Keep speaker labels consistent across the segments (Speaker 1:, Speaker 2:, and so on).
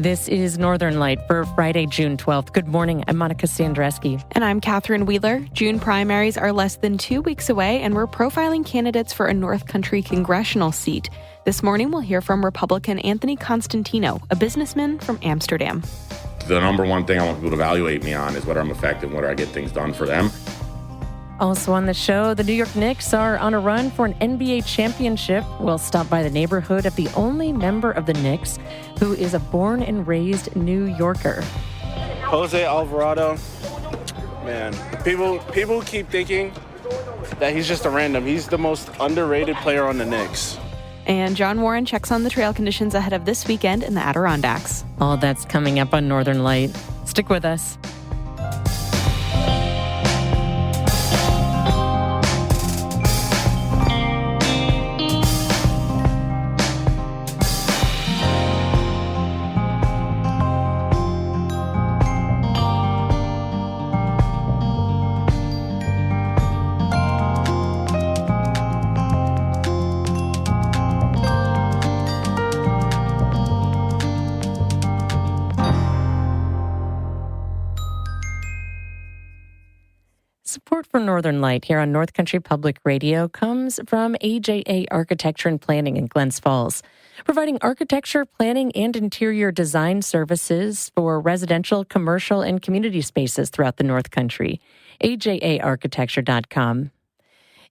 Speaker 1: This is Northern Light for Friday, June 12th. Good morning. I'm Monica Sandreski.
Speaker 2: And I'm Catherine Wheeler. June primaries are less than 2 weeks away, and we're profiling candidates for a North Country congressional seat. This morning, we'll hear from Republican Anthony Constantino, a businessman from Amsterdam.
Speaker 3: The number one thing I want people to evaluate me on is whether I'm effective, whether I get things done for them.
Speaker 1: Also on the show, the New York Knicks are on a run for an NBA championship. We'll stop by the neighborhood of the only member of the Knicks who is a born and raised New Yorker.
Speaker 4: Jose Alvarado, man, people keep thinking that he's just a random. He's the most underrated player on the Knicks.
Speaker 2: And John Warren checks on the trail conditions ahead of this weekend in the Adirondacks.
Speaker 1: All that's coming up on Northern Light. Stick with us. Support for Northern Light here on North Country Public Radio comes from AJA Architecture and Planning in Glens Falls, providing architecture, planning, and interior design services for residential, commercial, and community spaces throughout the North Country. AJAarchitecture.com.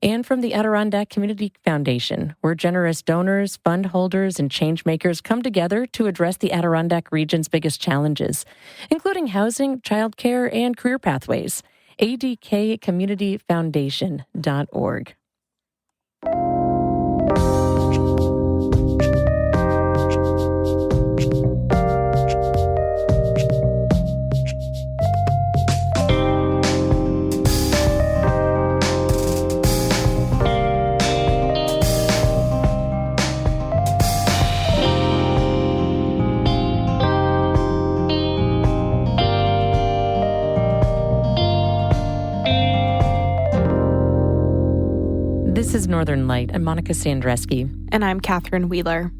Speaker 1: And from the Adirondack Community Foundation, where generous donors, fund holders, and change makers come together to address the Adirondack region's biggest challenges, including housing, childcare, and career pathways. ADKcommunityfoundation.org. This is Northern Light. I'm Monica Sandreski.
Speaker 2: And I'm Catherine Wheeler.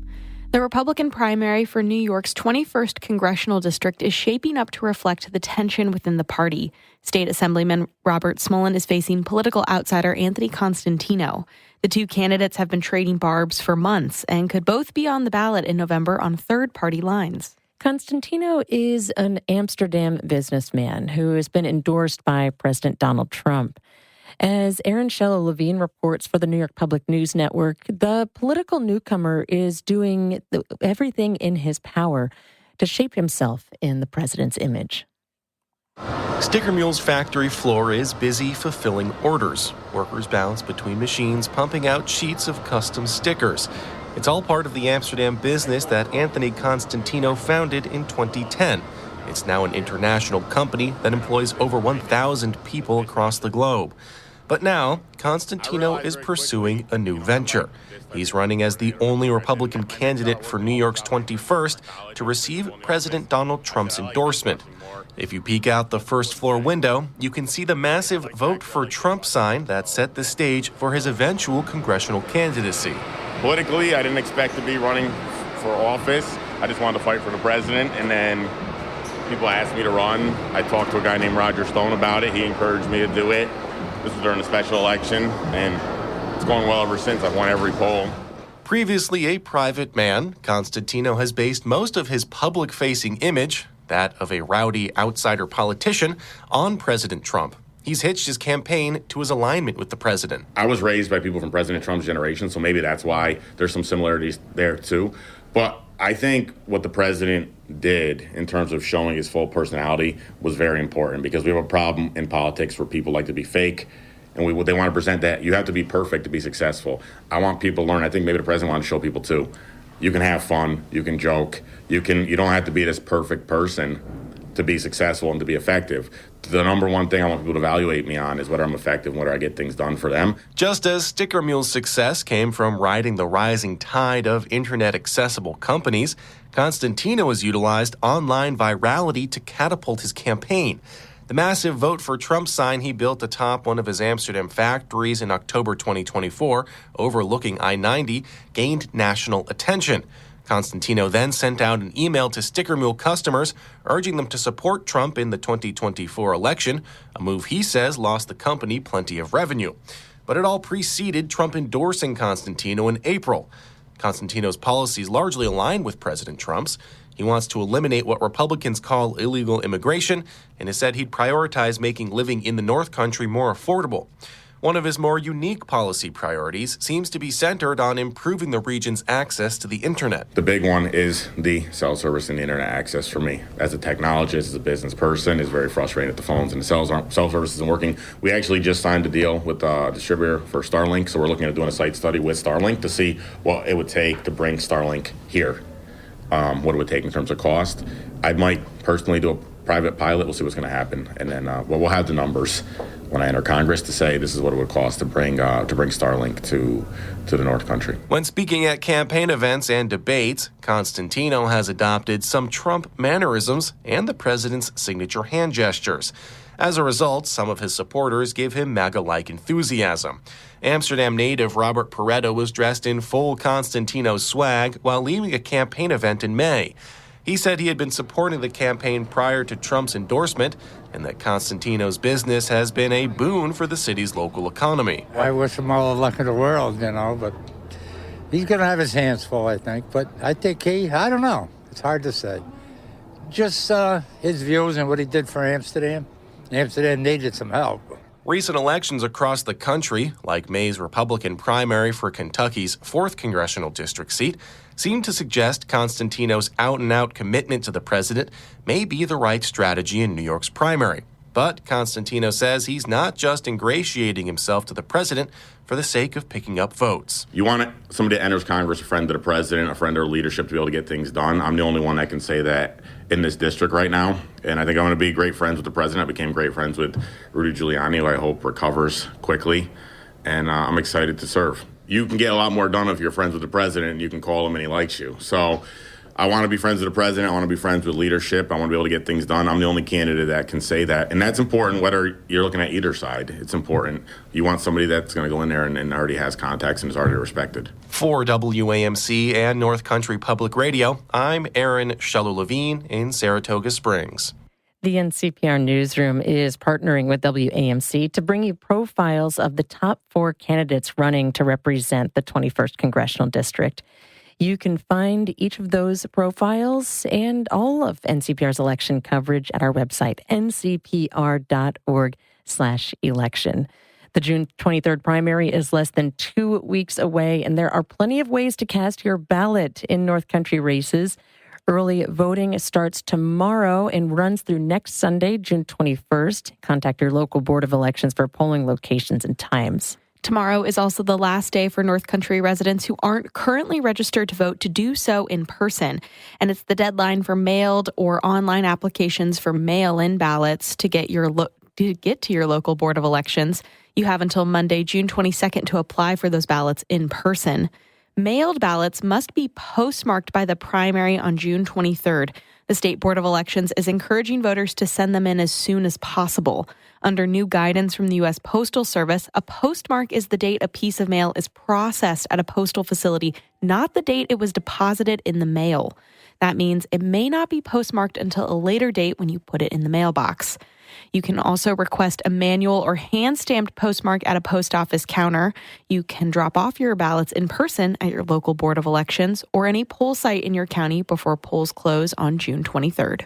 Speaker 2: The Republican primary for New York's 21st congressional district is shaping up to reflect the tension within the party. State Assemblyman Robert Smolin is facing political outsider Anthony Constantino. The two candidates have been trading barbs for months and could both be on the ballot in November on third-party lines.
Speaker 1: Constantino is an Amsterdam businessman who has been endorsed by President Donald Trump. As Aaron Shella-Levine reports for the New York Public News Network, the political newcomer is doing everything in his power to shape himself in the president's image.
Speaker 5: Sticker Mule's factory floor is busy fulfilling orders. Workers bounce between machines, pumping out sheets of custom stickers. It's all part of the Amsterdam business that Anthony Constantino founded in 2010. It's now an international company that employs over 1,000 people across the globe. But now, Constantino is pursuing a new venture. He's running as the only Republican candidate for New York's 21st to receive President Donald Trump's endorsement. If you peek out the first floor window, you can see the massive Vote for Trump sign that set the stage for his eventual congressional candidacy.
Speaker 3: Politically, I didn't expect to be running for office. I just wanted to fight for the president, and then people asked me to run. I talked to a guy named Roger Stone about it. He encouraged me to do it. This was during a special election, and it's going well ever since. I've won every poll.
Speaker 5: Previously a private man, Constantino has based most of his public-facing image, that of a rowdy outsider politician, on President Trump. He's hitched his campaign to his alignment with the president.
Speaker 3: I was raised by people from President Trump's generation, so maybe that's why there's some similarities there too. But I think what the president did in terms of showing his full personality was very important, because we have a problem in politics where people like to be fake, and they want to present that you have to be perfect to be successful. I want people to learn. I think maybe the president wanted to show people too. You can have fun, you can joke, you don't have to be this perfect person to be successful and to be effective. The number one thing I want people to evaluate me on is whether I'm effective, whether I get things done for them.
Speaker 5: Just as Sticker Mule's success came from riding the rising tide of internet-accessible companies, Constantino has utilized online virality to catapult his campaign. The massive Vote for Trump sign he built atop one of his Amsterdam factories in October 2024, overlooking I-90, gained national attention. Constantino then sent out an email to Sticker Mule customers urging them to support Trump in the 2024 election, a move he says lost the company plenty of revenue. But it all preceded Trump endorsing Constantino in April. Constantino's policies largely align with President Trump's. He wants to eliminate what Republicans call illegal immigration and has said he'd prioritize making living in the North Country more affordable. One of his more unique policy priorities seems to be centered on improving the region's access to the internet.
Speaker 3: The big one is the cell service and the internet access for me. As a technologist, as a business person, it's very frustrating that the phones and the cell service isn't working. We actually just signed a deal with a distributor for Starlink, so we're looking at doing a site study with Starlink to see what it would take to bring Starlink here. What it would take in terms of cost. I might personally do a private pilot. We'll see what's going to happen. And then we'll have the numbers when I enter Congress to say this is what it would cost to bring Starlink to the North Country.
Speaker 5: When speaking at campaign events and debates, Constantino has adopted some Trump mannerisms and the president's signature hand gestures. As a result, some of his supporters give him MAGA-like enthusiasm. Amsterdam native Robert Pareto was dressed in full Constantino swag while leaving a campaign event in May. He said he had been supporting the campaign prior to Trump's endorsement and that Constantino's business has been a boon for the city's local economy.
Speaker 6: I wish him all the luck in the world, but he's going to have his hands full, I think. But I think I don't know. It's hard to say. Just his views and what he did for Amsterdam. Amsterdam needed some help.
Speaker 5: Recent elections across the country, like May's Republican primary for Kentucky's 4th congressional district seat, seem to suggest Constantino's out-and-out commitment to the president may be the right strategy in New York's primary. But Constantino says he's not just ingratiating himself to the president for the sake of picking up votes.
Speaker 3: You want somebody that enters Congress, a friend of the president, a friend of leadership to be able to get things done. I'm the only one that can say that in this district right now. And I think I'm going to be great friends with the president. I became great friends with Rudy Giuliani, who I hope recovers quickly. And I'm excited to serve. You can get a lot more done if you're friends with the president and you can call him and he likes you. So I want to be friends with the president. I want to be friends with leadership. I want to be able to get things done. I'm the only candidate that can say that. And that's important whether you're looking at either side. It's important. You want somebody that's going to go in there and already has contacts and is already respected.
Speaker 5: For WAMC and North Country Public Radio, I'm Aaron Shello-Levine in Saratoga Springs.
Speaker 1: The NCPR Newsroom is partnering with WAMC to bring you profiles of the top 4 candidates running to represent the 21st Congressional District. You can find each of those profiles and all of NCPR's election coverage at our website, ncpr.org/election. The June 23rd primary is less than 2 weeks away, and there are plenty of ways to cast your ballot in North Country races. Early voting starts tomorrow and runs through next Sunday, June 21st. Contact your local Board of Elections for polling locations and times.
Speaker 2: Tomorrow is also the last day for North Country residents who aren't currently registered to vote to do so in person. And it's the deadline for mailed or online applications for mail-in ballots to get to your local Board of Elections. You have until Monday, June 22nd to apply for those ballots in person. Mailed ballots must be postmarked by the primary on June 23rd. The State Board of Elections is encouraging voters to send them in as soon as possible. Under new guidance from the U.S. Postal Service, a postmark is the date a piece of mail is processed at a postal facility, not the date it was deposited in the mail. That means it may not be postmarked until a later date when you put it in the mailbox. You can also request a manual or hand-stamped postmark at a post office counter. You can drop off your ballots in person at your local Board of Elections or any poll site in your county before polls close on June 23rd.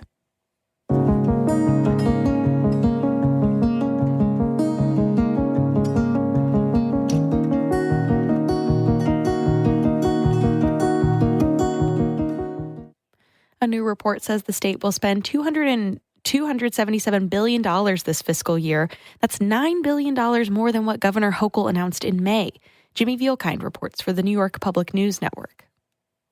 Speaker 2: A new report says the state will spend $277 billion this fiscal year. That's $9 billion more than what Governor Hochul announced in May. Jimmy Vielkind reports for the New York Public News Network.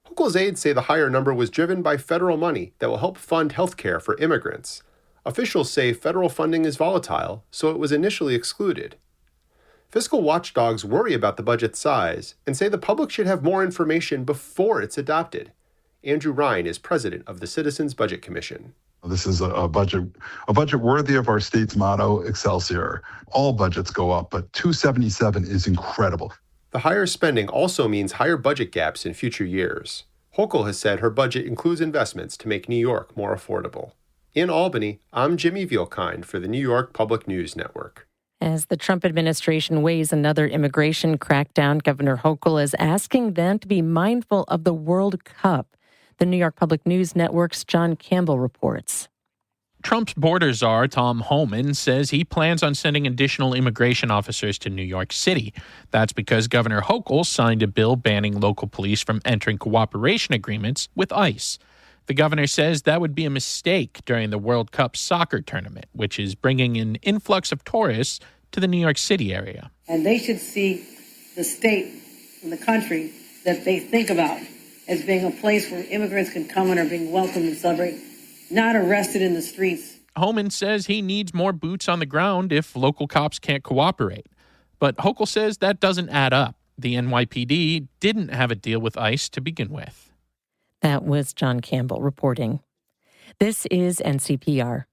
Speaker 7: Hochul's aides say the higher number was driven by federal money that will help fund health care for immigrants. Officials say federal funding is volatile, so it was initially excluded. Fiscal watchdogs worry about the budget's size and say the public should have more information before it's adopted. Andrew Ryan is president of the Citizens Budget Commission.
Speaker 8: This is a budget worthy of our state's motto, Excelsior. All budgets go up, but 277 is incredible.
Speaker 7: The higher spending also means higher budget gaps in future years. Hochul has said her budget includes investments to make New York more affordable. In Albany, I'm Jimmy Vielkind for the New York Public News Network.
Speaker 1: As the Trump administration weighs another immigration crackdown, Governor Hochul is asking them to be mindful of the World Cup. The New York Public News Network's John Campbell reports.
Speaker 9: Trump's border czar, Tom Homan, says he plans on sending additional immigration officers to New York City. That's because Governor Hochul signed a bill banning local police from entering cooperation agreements with ICE. The governor says that would be a mistake during the World Cup soccer tournament, which is bringing an influx of tourists to the New York City area.
Speaker 10: And they should see the state and the country that they think about as being a place where immigrants can come and are being welcomed and celebrate, not arrested in the streets.
Speaker 9: Homan says he needs more boots on the ground if local cops can't cooperate. But Hochul says that doesn't add up. The NYPD didn't have a deal with ICE to begin with.
Speaker 1: That was John Campbell reporting. This is NCPR.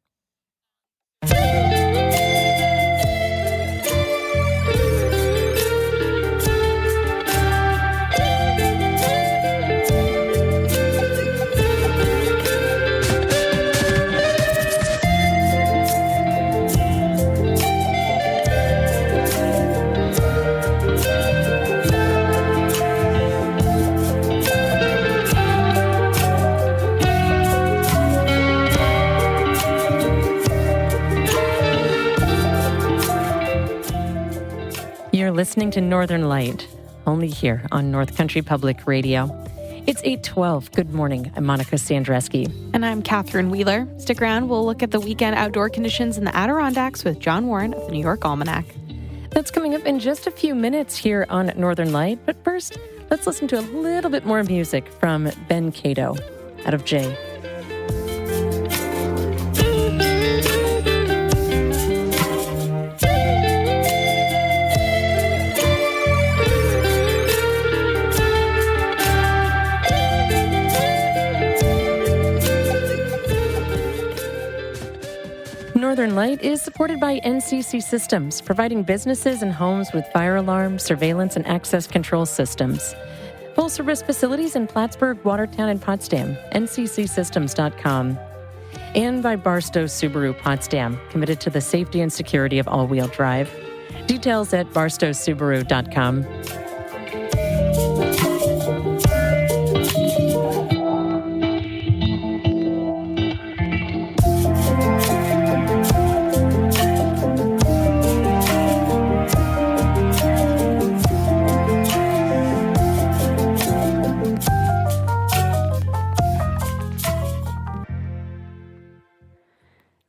Speaker 1: You're listening to Northern Light, only here on North Country Public Radio. It's 8:12. Good morning. I'm Monica Sandreski.
Speaker 2: And I'm Catherine Wheeler. Stick around. We'll look at the weekend outdoor conditions in the Adirondacks with John Warren of the New York Almanac.
Speaker 1: That's coming up in just a few minutes here on Northern Light. But first, let's listen to a little bit more music from Ben Cato out of Jay. Northern Light is supported by NCC Systems, providing businesses and homes with fire alarm, surveillance, and access control systems. Full-service facilities in Plattsburgh, Watertown, and Potsdam. NCCsystems.com. And by Barstow Subaru Potsdam, committed to the safety and security of all-wheel drive. Details at barstowsubaru.com.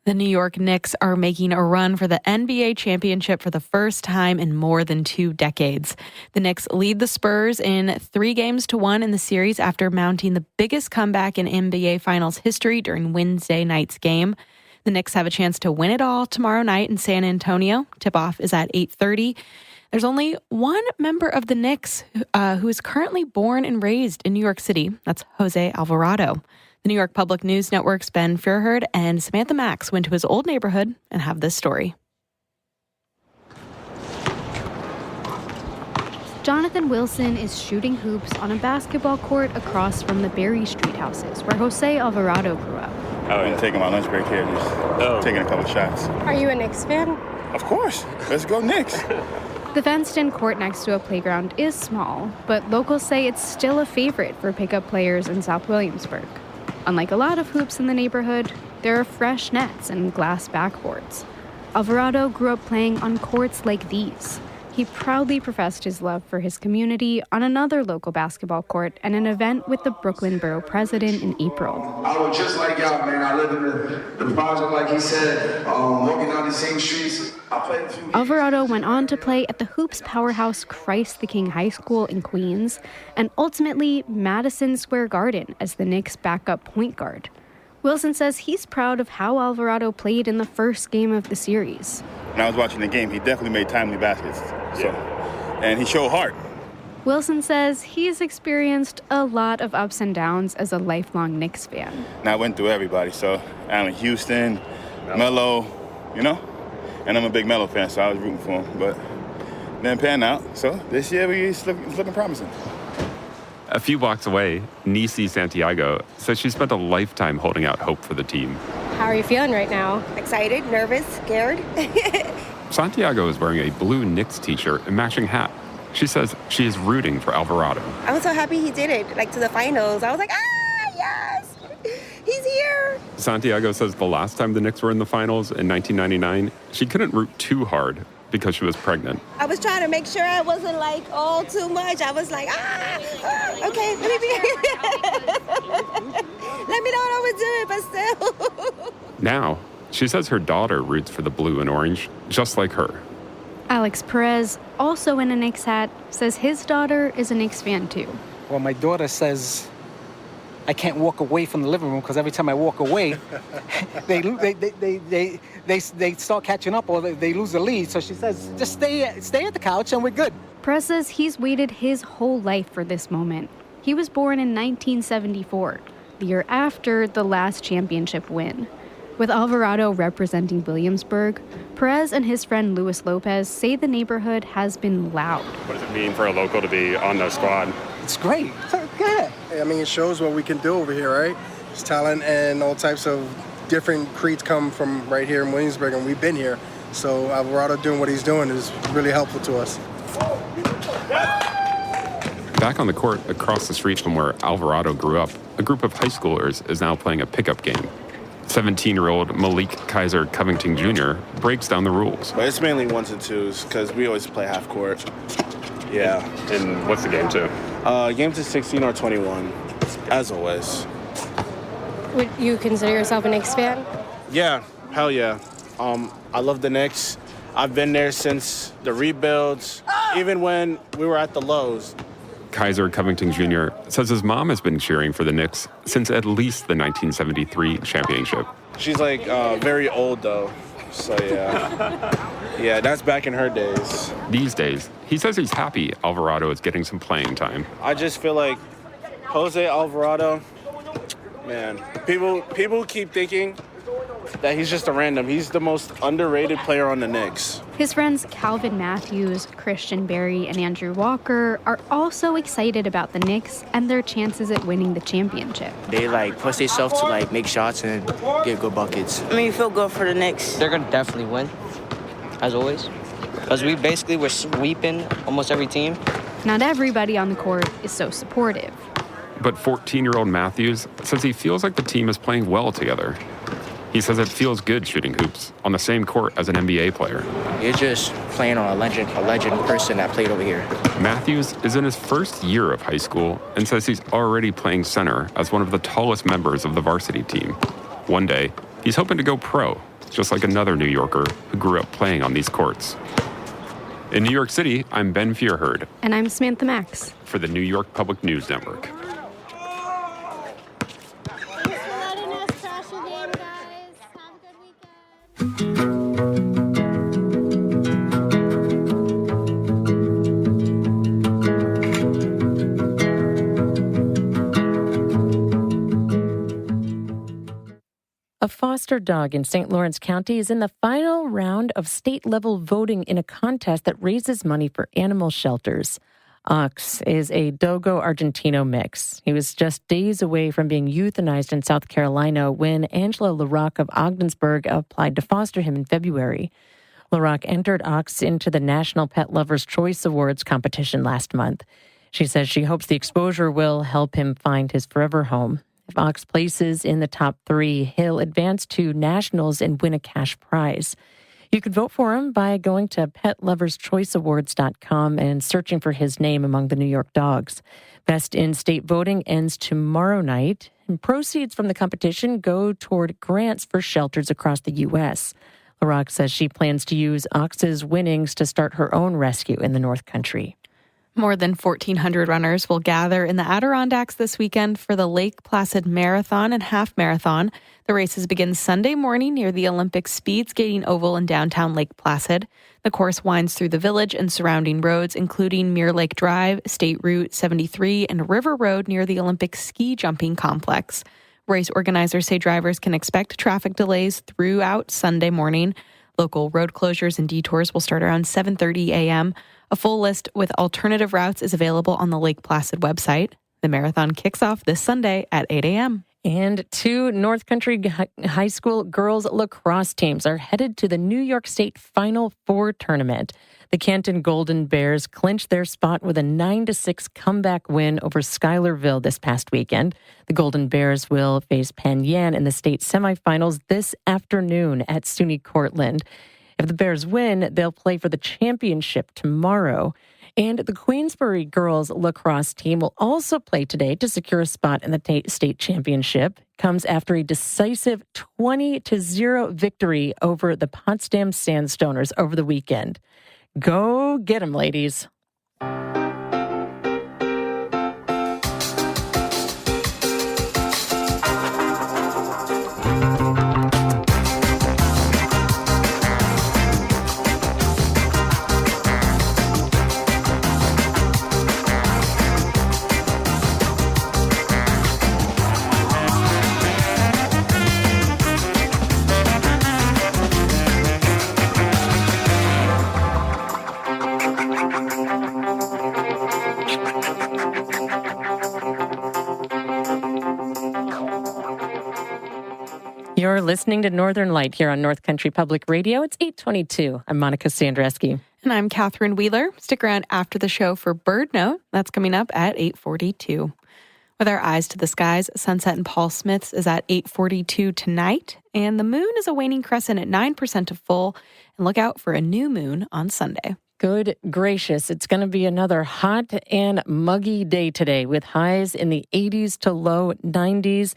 Speaker 2: The New York Knicks are making a run for the NBA championship for the first time in more than 2 decades. The Knicks lead the Spurs in 3-1 in the series after mounting the biggest comeback in NBA Finals history during Wednesday night's game. The Knicks have a chance to win it all tomorrow night in San Antonio. Tip-off is at 8:30. There's only one member of the Knicks who is currently born and raised in New York City. That's Jose Alvarado. The New York Public News Network's Ben Fairherd and Samantha Max went to his old neighborhood and have this story.
Speaker 11: Jonathan Wilson is shooting hoops on a basketball court across from the Berry Street houses, where Jose Alvarado grew up.
Speaker 12: I'm taking my lunch break here, just taking a couple shots.
Speaker 13: Are you a Knicks fan?
Speaker 12: Of course. Let's go Knicks.
Speaker 11: The fenced-in court next to a playground is small, but locals say it's still a favorite for pickup players in South Williamsburg. Unlike a lot of hoops in the neighborhood, there are fresh nets and glass backboards. Alvarado grew up playing on courts like these. He proudly professed his love for his community on another local basketball court at an event with the Brooklyn Borough president in April.
Speaker 14: I was just like y'all, man. I live in the project, like he said, walking down the same streets.
Speaker 11: Alvarado went on to play at the hoops powerhouse Christ the King High School in Queens, and ultimately Madison Square Garden as the Knicks' backup point guard. Wilson says he's proud of how Alvarado played in the first game of the series.
Speaker 12: When I was watching the game, he definitely made timely baskets. And he showed heart.
Speaker 11: Wilson says he's experienced a lot of ups and downs as a lifelong Knicks fan.
Speaker 12: And I went through everybody. So Allen Houston, Melo, and I'm a big Melo fan, so I was rooting for him. But didn't pan out. So this year it's looking promising.
Speaker 13: A few blocks away, Nisi Santiago says she spent a lifetime holding out hope for the team.
Speaker 15: How are you feeling right now? Excited, nervous, scared?
Speaker 13: Santiago is wearing a blue Knicks t-shirt and matching hat. She says she is rooting for Alvarado.
Speaker 15: I was so happy he did it, to the finals. I was like, yes, he's here.
Speaker 13: Santiago says the last time the Knicks were in the finals in 1999, she couldn't root too hard because she was pregnant.
Speaker 15: I was trying to make sure I wasn't all too much. I was like, okay, let me be let me know what I was doing, but still.
Speaker 13: Now, she says her daughter roots for the blue and orange, just like her.
Speaker 11: Alex Perez, also in a Knicks hat, says his daughter is a Knicks fan too.
Speaker 16: Well, my daughter says I can't walk away from the living room because every time I walk away, they start catching up or they lose the lead. So she says, just stay at the couch and we're good.
Speaker 11: Perez says he's waited his whole life for this moment. He was born in 1974, the year after the last championship win. With Alvarado representing Williamsburg, Perez and his friend Luis Lopez say the neighborhood has been loud.
Speaker 17: What does it mean for a local to be on the squad?
Speaker 16: It's great. Good.
Speaker 18: I mean, it shows what we can do over here, right? It's talent and all types of different creeds come from right here in Williamsburg, and we've been here. So Alvarado doing what he's doing is really helpful to us.
Speaker 13: Back on the court across the street from where Alvarado grew up, a group of high schoolers is now playing a pickup game. 17-year-old Malik Kaiser Covington Jr. breaks down the rules.
Speaker 4: But it's mainly ones and twos because we always play half court. Yeah.
Speaker 17: And what's the game to?
Speaker 4: Game to 16 or 21, as always.
Speaker 15: Would you consider yourself a Knicks fan?
Speaker 4: Yeah, hell yeah. I love the Knicks. I've been there since the rebuilds, even when we were at the lows.
Speaker 13: Kaiser Covington Jr. says his mom has been cheering for the Knicks since at least the 1973 championship.
Speaker 4: She's very old though, so yeah. Yeah, that's back in her days.
Speaker 13: These days, he says he's happy Alvarado is getting some playing time.
Speaker 4: I just feel like Jose Alvarado, man, people keep thinking that he's just a random. He's the most underrated player on the Knicks.
Speaker 11: His friends Calvin Matthews, Christian Berry, and Andrew Walker are also excited about the Knicks and their chances at winning the championship.
Speaker 19: They push themselves to make shots and get good buckets.
Speaker 15: I mean, you feel good for the Knicks.
Speaker 19: They're gonna definitely win, as always, because we basically were sweeping almost every team.
Speaker 11: Not everybody on the court is so supportive.
Speaker 13: But 14-year-old Matthews says he feels like the team is playing well together. He says it feels good shooting hoops on the same court as an NBA player.
Speaker 19: You're just playing on a legend person that played over here.
Speaker 13: Matthews is in his first year of high school and says he's already playing center as one of the tallest members of the varsity team. One day, he's hoping to go pro, just like another New Yorker who grew up playing on these courts. In New York City, I'm Ben Fierherd.
Speaker 11: And I'm Samantha Max.
Speaker 13: For the New York Public News Network.
Speaker 1: A foster dog in St. Lawrence County is in the final round of state-level voting in a contest that raises money for animal shelters. Ox is a Dogo Argentino mix. He was just days away from being euthanized in South Carolina when Angela LaRock of Ogdensburg applied to foster him in February. LaRock entered Ox into the National Pet Lovers' Choice Awards competition last month. She says she hopes the exposure will help him find his forever home. If Ox places in the top 3, he'll advance to nationals and win a cash prize. You can vote for him by going to petloverschoiceawards.com and searching for his name among the New York dogs. Best in-state voting ends tomorrow night, and proceeds from the competition go toward grants for shelters across the U.S. LaRock says she plans to use Ox's winnings to start her own rescue in the North Country.
Speaker 2: More than 1,400 runners will gather in the Adirondacks this weekend for the Lake Placid Marathon and Half Marathon. The races begin Sunday morning near the Olympic Speed Skating Oval in downtown Lake Placid. The course winds through the village and surrounding roads, including Mirror Lake Drive, State Route 73, and River Road near the Olympic Ski Jumping Complex. Race organizers say drivers can expect traffic delays throughout Sunday morning. Local road closures and detours will start around 7:30 a.m. A full list with alternative routes is available on the Lake Placid website. The marathon kicks off this Sunday at 8 a.m.
Speaker 1: And 2 North Country High School girls lacrosse teams are headed to the New York State Final Four tournament. The Canton Golden Bears clinched their spot with a 9-6 comeback win over Schuylerville this past weekend. The Golden Bears will face Penn Yan in the state semifinals this afternoon at SUNY Cortland. If the Bears win, they'll play for the championship tomorrow. And the Queensbury girls lacrosse team will also play today to secure a spot in the state championship. Comes after a decisive 20-0 victory over the Potsdam Sandstoners over the weekend. Go get 'em, ladies. You're listening to Northern Light here on North Country Public Radio. It's 8:22. I'm Monica Sandreski.
Speaker 2: And I'm Catherine Wheeler. Stick around after the show for Bird Note. That's coming up at 8:42. With our eyes to the skies, sunset in Paul Smith's is at 8:42 tonight. And the moon is a waning crescent at 9% of full. And look out for a new moon on Sunday.
Speaker 1: Good gracious. It's going to be another hot and muggy day today with highs in the 80s to low 90s.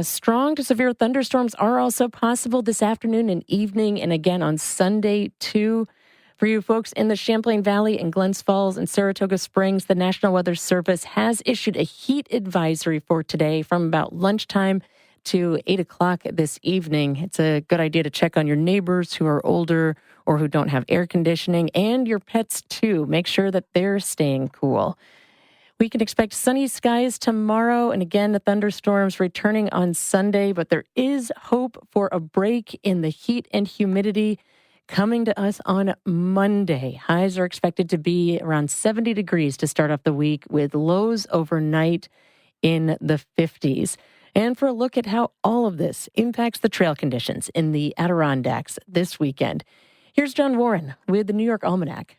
Speaker 1: Strong to severe thunderstorms are also possible this afternoon and evening, and again on Sunday, too. For you folks in the Champlain Valley and Glens Falls and Saratoga Springs, the National Weather Service has issued a heat advisory for today from about lunchtime to 8 o'clock this evening. It's a good idea to check on your neighbors who are older or who don't have air conditioning, and your pets, too. Make sure that they're staying cool. We can expect sunny skies tomorrow, and again, the thunderstorms returning on Sunday, but there is hope for a break in the heat and humidity coming to us on Monday. Highs are expected to be around 70 degrees to start off the week, with lows overnight in the 50s. And for a look at how all of this impacts the trail conditions in the Adirondacks this weekend, here's John Warren with the New York Almanac.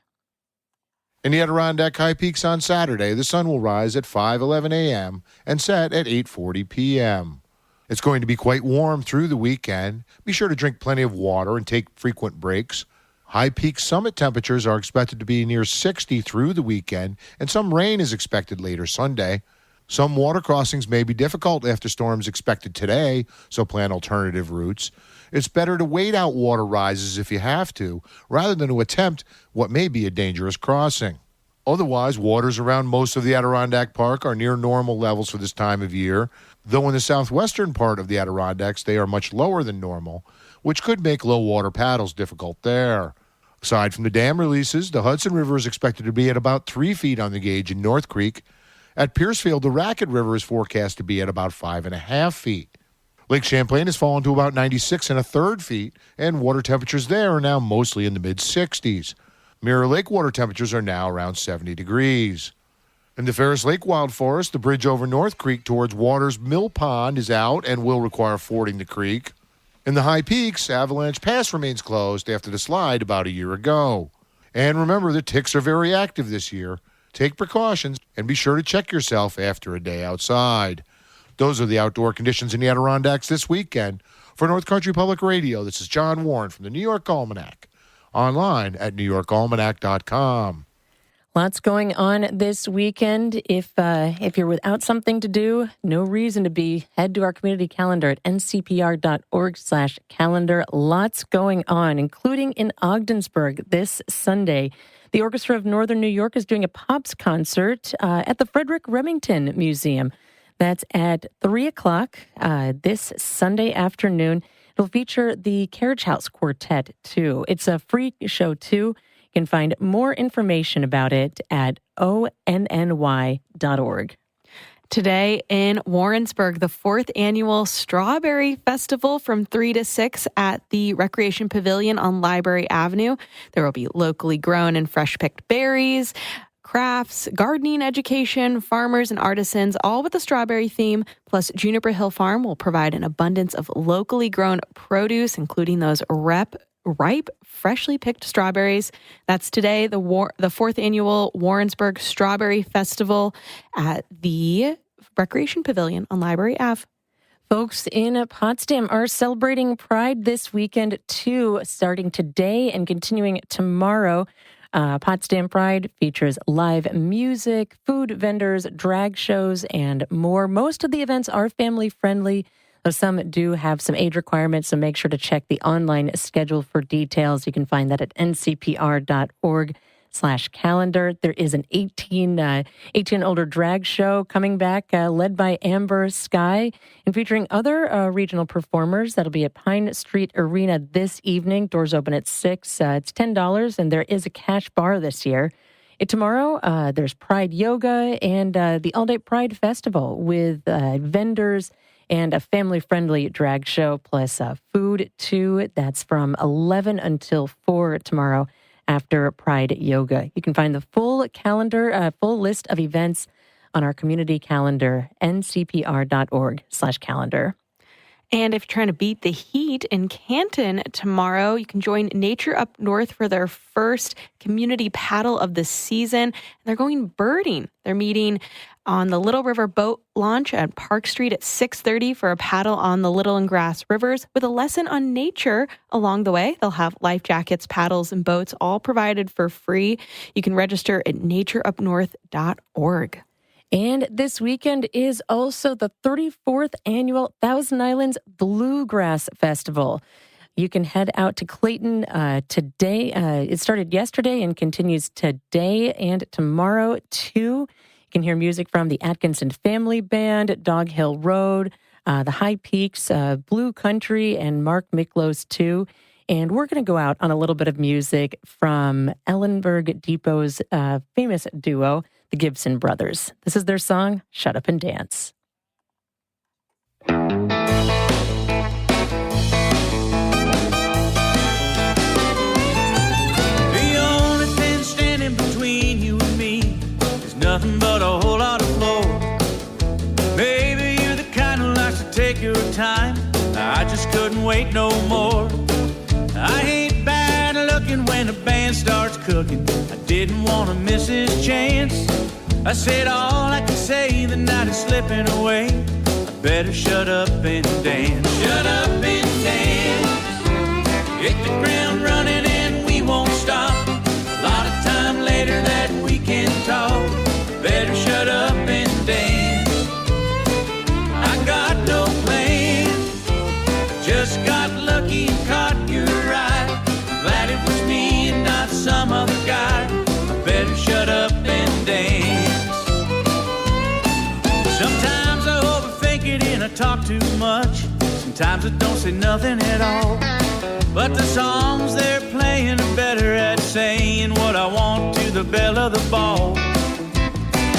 Speaker 20: In the Adirondack High Peaks on Saturday, the sun will rise at 5:11 a.m. and set at 8:40 p.m. It's going to be quite warm through the weekend. Be sure to drink plenty of water and take frequent breaks. High Peak summit temperatures are expected to be near 60 through the weekend, and some rain is expected later Sunday. Some water crossings may be difficult after storms expected today, so plan alternative routes. It's better to wait out water rises if you have to, rather than to attempt what may be a dangerous crossing. Otherwise, waters around most of the Adirondack Park are near normal levels for this time of year, though in the southwestern part of the Adirondacks, they are much lower than normal, which could make low water paddles difficult there. Aside from the dam releases, the Hudson River is expected to be at about 3 feet on the gauge in North Creek. At Piercefield, the Racket River is forecast to be at about 5.5 feet. Lake Champlain has fallen to about 96 1/3 feet, and water temperatures there are now mostly in the mid-60s. Mirror Lake water temperatures are now around 70 degrees. In the Ferris Lake Wild Forest, the bridge over North Creek towards Waters Mill Pond is out and will require fording the creek. In the High Peaks, Avalanche Pass remains closed after the slide about a year ago. And remember, the ticks are very active this year. Take precautions and be sure to check yourself after a day outside. Those are the outdoor conditions in the Adirondacks this weekend. For North Country Public Radio, this is John Warren from the New York Almanac. Online at newyorkalmanac.com.
Speaker 1: Lots going on this weekend. If you're without something to do, no reason to be, head to our community calendar at ncpr.org/calendar. Lots going on, including in Ogdensburg this Sunday. The Orchestra of Northern New York is doing a Pops concert at the Frederick Remington Museum. That's at 3 o'clock this Sunday afternoon. It'll feature the Carriage House Quartet, too. It's a free show, too. You can find more information about it at onny.org.
Speaker 2: Today in Warrensburg, the 4th annual Strawberry Festival from 3 to 6 at the Recreation Pavilion on Library Avenue. There will be locally grown and fresh-picked berries, crafts, gardening education, farmers and artisans, all with a strawberry theme. Plus, Juniper Hill Farm will provide an abundance of locally grown produce, including those ripe, freshly picked strawberries. That's today, the fourth annual Warrensburg Strawberry Festival at the Recreation Pavilion on Library Ave.
Speaker 1: Folks in Potsdam are celebrating Pride this weekend, too, starting today and continuing tomorrow. Potsdam Pride features live music, food vendors, drag shows, and more. Most of the events are family-friendly, though some do have some age requirements, so make sure to check the online schedule for details. You can find that at ncpr.org/calendar. There is an 18 older drag show coming back, led by Amber Sky, and featuring other regional performers. That'll be at Pine Street Arena this evening. Doors open at 6. It's $10, and there is a cash bar this year. Tomorrow, there's Pride Yoga and the All Day Pride Festival with vendors and a family-friendly drag show, plus food, too. That's from 11 until 4 tomorrow after Pride Yoga. You can find the full calendar, full list of events on our community calendar, ncpr.org/calendar.
Speaker 2: And if you're trying to beat the heat in Canton tomorrow, you can join Nature Up North for their first community paddle of the season. They're going birding. They're meeting on the Little River Boat Launch at Park Street at 6:30 for a paddle on the Little and Grass Rivers with a lesson on nature along the way. They'll have life jackets, paddles, and boats all provided for free. You can register at natureupnorth.org.
Speaker 1: And this weekend is also the 34th annual Thousand Islands Bluegrass Festival. You can head out to Clayton today. It started yesterday and continues today and tomorrow, too. You can hear music from the Atkinson Family Band, Dog Hill Road, the High Peaks, Blue Country, and Mark Miklos, too. And we're going to go out on a little bit of music from Ellenberg Depot's famous duo, the Gibson Brothers. This is their song, Shut Up and Dance.
Speaker 21: The only thing standing between you and me is nothing but a whole lot of floor. Maybe you're the kind who likes to take your time. I just couldn't wait no more. I ain't bad looking when the band starts cooking. I didn't want to miss his chance. I said all I could say, the night is slipping away. I better shut up and dance. Shut up and dance. Hit the ground running and we won't stop. A lot of time later that we can talk. Better shut up and dance. I got no plan. Just got lucky and caught your eye. Glad it was me and not some other guy. I better shut up and dance. Sometimes I overthink it and I talk too much. Sometimes I don't say nothing at all. But the songs they're playing are better at saying what I want to the bell of the ball.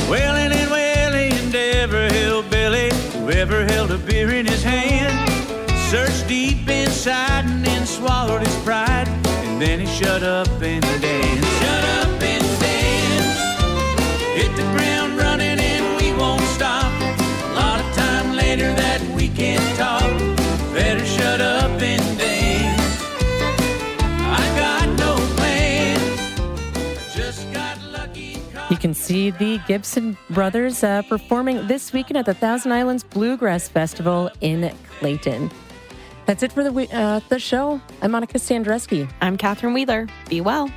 Speaker 21: Wailing and wailing and every hillbilly who ever held a beer in his hand searched deep inside and then swallowed his pride. And then he shut up and danced. Shut up and dance. Hit the ground running and we won't stop. A lot of time later that we can talk. Better shut up and dance. I got no plan. I just got lucky.
Speaker 1: You can see the Gibson Brothers performing this weekend at the Thousand Islands Bluegrass Festival in Clayton. That's it for the show. I'm Monica Sandreski.
Speaker 2: I'm Catherine Wheeler. Be well.